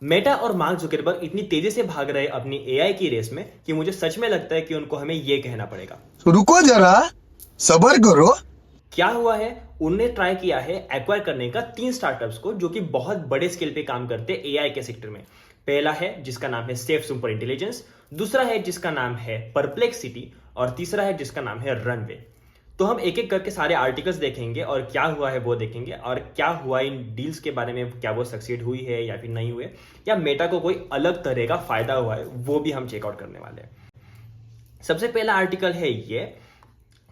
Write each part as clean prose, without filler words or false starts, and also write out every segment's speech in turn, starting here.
Meta और mark Zuckerberg इतनी तेजी से भाग रहे अपनी एआई की रेस में कि मुझे सच में लगता है कि उनको हमें ये कहना पड़ेगा। रुको जरा, सबर करो। क्या हुआ है? उनने ट्राई किया है एक्वायर करने का 3 स्टार्टअप्स को जो कि बहुत बड़े स्केल पे काम करते हैं एआई के सेक्टर में। पहला है जिसका नाम है सेफ सुपर इंटेलिजेंस, दूसरा है जिसका नाम है परप्लेक्सिटी, और तीसरा है जिसका नाम है रनवे। तो हम एक एक करके सारे आर्टिकल्स देखेंगे और क्या हुआ है वो देखेंगे, और क्या हुआ इन डील्स के बारे में, क्या वो सक्सीड हुई है या फिर नहीं हुए, या मेटा को कोई अलग तरह का फायदा हुआ है वो भी हम चेकआउट करने वाले हैं। सबसे पहला आर्टिकल है ये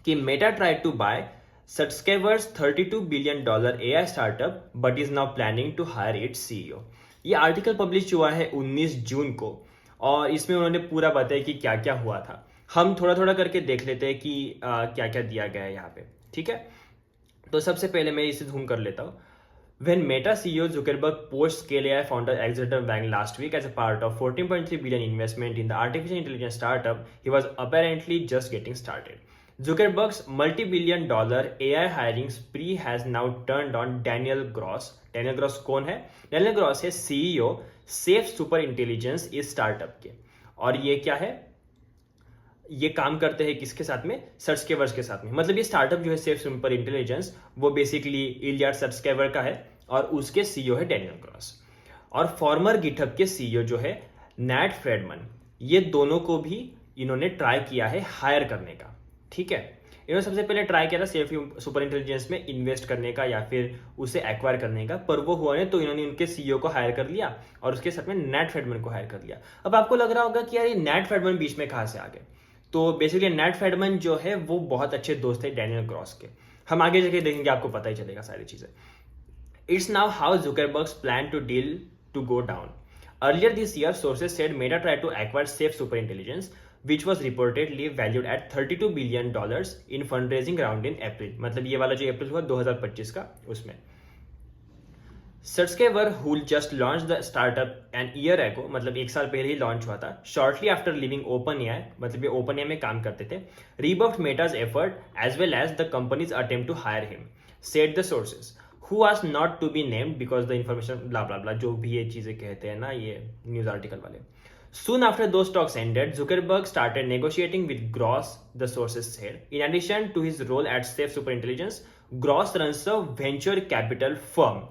कि Meta tried to buy Subscribers $32 billion AI startup but is now planning to hire its CEO। ये आर्टिकल पब्लिश हुआ है 19 जून को, और इसमें उन्होंने पूरा बताया कि क्या क्या हुआ था। हम थोड़ा थोड़ा करके देख लेते हैं कि क्या क्या दिया गया है यहाँ पे। ठीक है, तो सबसे पहले मैं इसे झूम कर लेता हूँ। When Meta CEO Zuckerberg post Scale AI founder Alexander Wang last week as a part of $14.3 billion investment in the artificial intelligence startup, he was apparently just getting started. Zuckerberg's multi-billion-dollar AI hiring spree has now turned on Daniel Gross. Daniel Gross कौन है? Daniel Gross है CEO Safe Super Intelligence इस startup के। और ये क्या है? ये काम करते हैं किसके साथ में? सर्चकेवर्स के साथ में। मतलब ये स्टार्टअप जो है सेफ सुपर इंटेलिजेंस, वो बेसिकली इलियाड सर्चकेवर का है, और उसके सीईओ है डैनियल ग्रॉस। और फॉर्मर गिटहब के सीईओ जो है नैट फ्रेडमन, ये दोनों को भी इन्होंने ट्राई किया है हायर करने का। ठीक है, इन्होंने सबसे पहले ट्राई किया था सेफ सुपर इंटेलिजेंस में इन्वेस्ट करने का या फिर उसे एक्वायर करने का, पर वो हुआ नहीं, तो इन्होंने उनके सीईओ को हायर कर लिया और उसके साथ में नैट फ्रेडमन को हायर कर लिया। अब आपको लग रहा होगा कि यार ये नैट फ्रेडमन बीच में कहाँ से आ गए? तो बेसिकली नैट फ्रेडमन जो है वो बहुत अच्छे दोस्त है डैनियल ग्रॉस के। हम आगे जाके देखेंगे, आपको पता ही चलेगा सारी चीजें। It's now how Zuckerberg's plan to deal to go down. Earlier this year, sources said Meta tried to acquire Safe Super Intelligence, which was reportedly valued at $32 billion in fundraising round in April. मतलब ये वाला जो अप्रैल हुआ 2025 का, उसमें Subscriber who just launched the startup an year ago, मतलब एक साल पहले ही लॉन्च हुआ था, shortly after leaving OpenAI, मतलब ये OpenAI में काम करते थे, rebuffed Meta's effort as well as the company's attempt to hire him, said the sources, who asked not to be named because the information blah blah blah, जो भी ये चीजें कहते हैं ना ये न्यूज आर्टिकल वाले। Soon after those talks ended, Zuckerberg started negotiating with Gross, the sources said. In addition to his role at Safe Super Intelligence, Gross runs a venture capital firm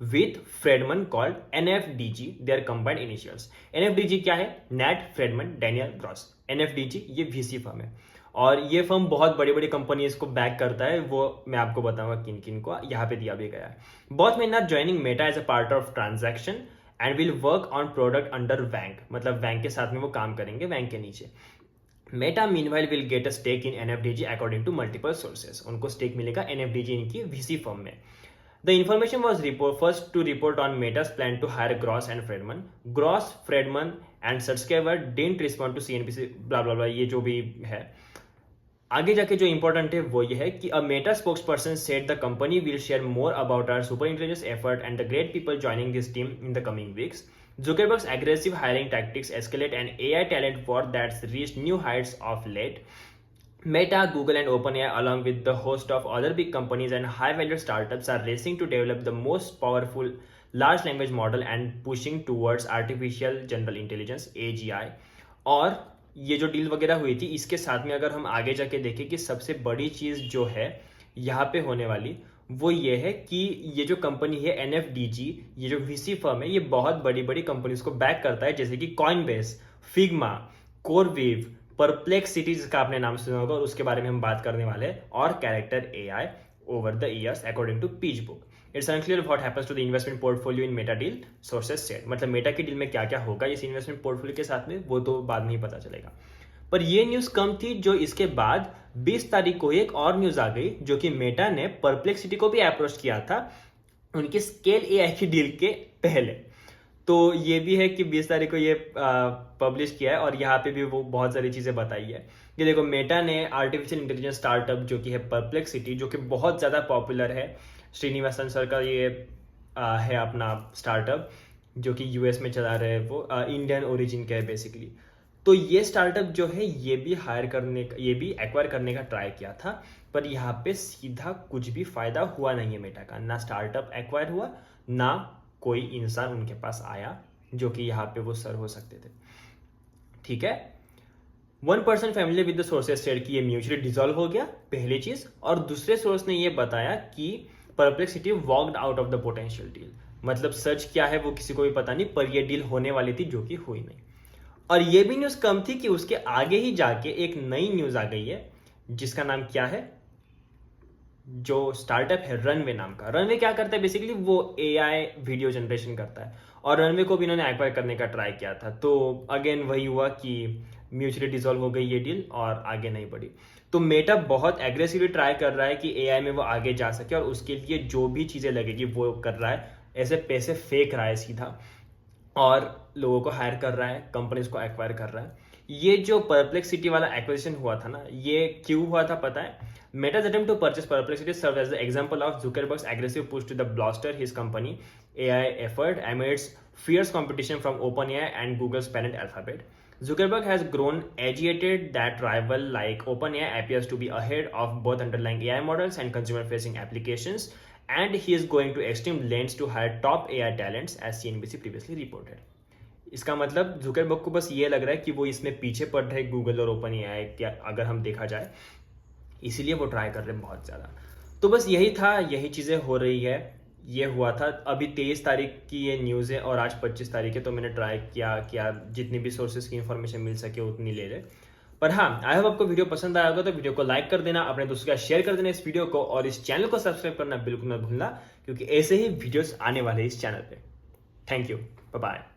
with Fredman called NFDG, their combined initials। NFDG क्या है? Nat Fredman Daniel Gross। NFDG ये VC firm है, और ये firm बहुत बड़ी बड़ी companies को बैक करता है, वो मैं आपको बताऊंगा किन किन को, यहाँ पे दिया भी गया है। Both men are joining Meta as a part of transaction and will work on product under वैंक, मतलब वैंक के साथ में वो काम करेंगे, वैंक के नीचे। Meta meanwhile will get a stake in NFDG according to multiple sources. उनको स्टेक मिलेगा एनएफडीजी इनकी VC फर्म में। The information was first to report on Meta's plan to hire Gross and Fredman. Gross, Fredman and Sutskever didn't respond to CNBC blah blah blah, ये जो भी है। आगे जाके जो इंपॉर्टेंट है वो ये है कि a Meta spokesperson said the company will share more about our super intelligence effort and the great people joining this team in the coming weeks. Zuckerberg's aggressive hiring tactics escalate an AI talent war that's reached new heights of late. Meta, Google and OpenAI along with the host of other big companies and high-valued startups are racing to develop the most powerful large language model and pushing towards artificial general intelligence AGI। और ये जो deal वगैरह हुई थी इसके साथ में अगर हम आगे जाके देखें कि सबसे बड़ी चीज़ जो है यहाँ पे होने वाली वो ये है कि ये जो कंपनी है NFDG, ये जो VC फर्म है, ये बहुत बड़ी बड़ी कंपनीज को बैक करता है, जैसे कि कॉइनबेस, फिग्मा, कोरवेव, परप्लेक्सिटी जिसका आपने नाम सुना होगा और उसके बारे में हम बात करने वाले हैं, और character AI over the years according to PitchBook। It's unclear what happens to the investment portfolio in Meta deal, sources said. मतलब मेटा की डील में क्या क्या होगा इस इन्वेस्टमेंट पोर्टफोलियो के साथ में वो तो बाद में ही पता चलेगा। पर ये न्यूज कम थी जो इसके बाद 20 तारीख को एक और न्यूज आ गई जो कि मेटा ने परप्लेक्सिटी को भी अप्रोच किया था उनकी स्केल AI की डील के पहले। तो ये भी है कि 20 तारीख को ये पब्लिश किया है, और यहाँ पे भी वो बहुत सारी चीज़ें बताई है। ये देखो, मेटा ने आर्टिफिशियल इंटेलिजेंस स्टार्टअप जो कि है परप्लेक्सिटी, जो कि बहुत ज़्यादा पॉपुलर है, श्रीनिवासन सर का ये है अपना स्टार्टअप जो कि US में चला रहे हैं, वो इंडियन ओरिजिन का है बेसिकली। तो ये स्टार्टअप जो है ये भी ये भी एक्वायर करने का ट्राई किया था, पर यहाँ पे सीधा कुछ भी फायदा हुआ नहीं है मेटा का। ना स्टार्टअप एक्वायर हुआ, ना कोई इंसान उनके पास आया जो कि यहाँ पे वो सर हो सकते थे। ठीक है, 1% family with the sources said कि ये म्यूचुअली डिसॉल्व हो गया, पहली चीज। और दूसरे सोर्स ने ये बताया कि perplexity walked out of the potential deal. मतलब सच क्या है वो किसी को भी पता नहीं, पर ये डील होने वाली थी जो कि हुई नहीं। और ये भी न्यूज कम थी कि उसके आगे ही जाके एक नई न्यूज आ गई है जिसका नाम क्या है, जो स्टार्टअप है रनवे नाम का। रनवे क्या करता है बेसिकली, वो एआई वीडियो जनरेशन करता है, और रनवे को भी इन्होंने एक्वायर करने का ट्राई किया था। तो अगेन वही हुआ कि म्यूचुअली डिसॉल्व हो गई ये डील और आगे नहीं बढ़ी। तो मेटा बहुत एग्रेसिवली ट्राई कर रहा है कि एआई में वो आगे जा सके, और उसके लिए जो भी चीजें लगेगी वो कर रहा है। ऐसे पैसे फेंक रहा है सीधा, और लोगों को हायर कर रहा है, कंपनीज को एक्वायर कर रहा है। ये जो परप्लेक्सिटी वाला एक्विजिशन हुआ था ना, ये क्यों हुआ था पता है? Meta's attempt to purchase Perplexity served as the example of Zuckerberg's aggressive push to the bolster his company AI effort amidst fierce competition from OpenAI and Google's parent Alphabet. Zuckerberg has grown agitated that rival like OpenAI appears to be ahead of both underlying AI models and consumer-facing applications, and he is going to extreme lengths to hire top AI talents, as CNBC previously reported. इसका मतलब Zuckerberg को बस ये लग रहा है कि वो इसमें पीछे पड़ रहे गूगल और ओपन एआई क्या, अगर हम देखा जाए, इसीलिए वो ट्राई कर रहे हैं बहुत ज़्यादा। तो बस यही था, यही चीज़ें हो रही है। ये हुआ था अभी 23 तारीख की ये न्यूज़ है, और आज 25 तारीख है। तो मैंने ट्राई किया जितनी भी सोर्सेज की इंफॉर्मेशन मिल सके उतनी ले ले। पर हाँ, आई होप आपको वीडियो पसंद आया होगा, तो वीडियो को लाइक कर देना, अपने दोस्तों के साथ शेयर कर देना इस वीडियो को, और इस चैनल को सब्सक्राइब करना बिल्कुल ना भूलना, क्योंकि ऐसे ही वीडियोस आने वाले हैं इस चैनल पे। Thank you, bye bye.